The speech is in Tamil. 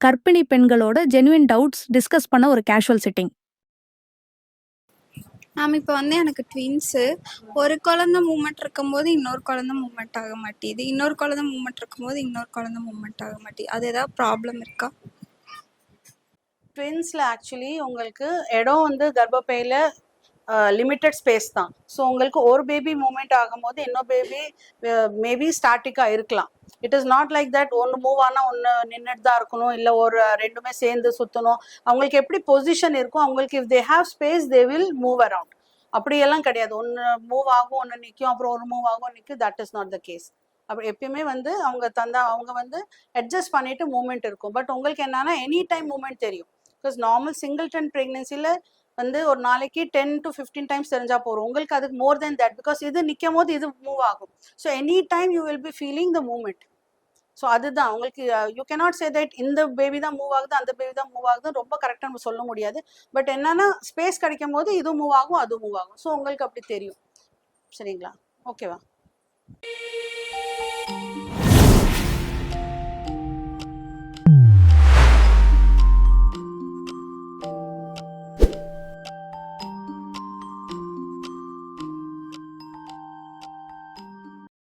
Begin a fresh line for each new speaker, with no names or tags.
கர்ப்பிணி பெண்களோட ஜெனுவின் டவுட்ஸ் டிஸ்கஸ் பண்ண ஒரு கேஷுவல் சிட்டிங்.
மேம் இப்போ வந்து எனக்கு ட்வின்ஸு. ஒரு குழந்த மூமெண்ட் இருக்கும்போது இன்னொரு குழந்த மூமெண்ட் ஆக மாட்டேது, இன்னொரு குழந்த மூமெண்ட் இருக்கும்போது இன்னொரு குழந்த மூமெண்ட் ஆக மாட்டேது. அது ஏதாவது ப்ராப்ளம் இருக்கா?
ட்வின்ஸில் ஆக்சுவலி உங்களுக்கு இடம் வந்து கர்ப்பப்பையில் லிமிட்டட் ஸ்பேஸ் தான். ஸோ உங்களுக்கு ஒரு பேபி மூமெண்ட் ஆகும்போது இன்னொரு பேபி மேபி ஸ்டாட்டிக்காக இருக்கலாம். It is not like that ஒன்று மூவ் ஆனால் ஒன்று நின்றுட்டு தான் இருக்கணும், இல்லை ஒரு ரெண்டுமே சேர்ந்து சுற்றணும். அவங்களுக்கு எப்படி பொசிஷன் இருக்கும், அவங்களுக்கு if they have space they will move around. அப்படியெல்லாம் கிடையாது, ஒன்று மூவ் ஆகும் ஒன்று நிற்கும், அப்புறம் ஒரு மூவ் ஆகும் நிற்கும். That is not the case. அப்படி எப்பயுமே வந்து அவங்க வந்து அட்ஜஸ்ட் பண்ணிட்டு மூவ்மெண்ட் இருக்கும். பட் உங்களுக்கு என்னன்னா எனி டைம் மூவ்மெண்ட் தெரியும். பிகாஸ் நார்மல் சிங்கிள்டன் ப்ரெக்னென்சியில் வந்து ஒரு நாளைக்கு 10 to 15 டைம்ஸ் தெரிஞ்சா போகிறோம். உங்களுக்கு அதுக்கு மோர் தென் தட், பிகாஸ் இது நிற்கும் போது இது மூவ் ஆகும். So any time you will be feeling the movement. So அதுதான் உங்களுக்கு யூ கேனாட் சே தட் இந்த பேபி தான் மூவ் ஆகுது அந்த பேபி தான் மூவ் ஆகுது ரொம்ப கரெக்டாக நம்ம சொல்ல முடியாது. பட் என்னன்னா ஸ்பேஸ் கிடைக்கும் போது இது மூவ் ஆகும் அது மூவ் ஆகும். ஸோ உங்களுக்கு அப்படி தெரியும். சரிங்களா? ஓகேவா?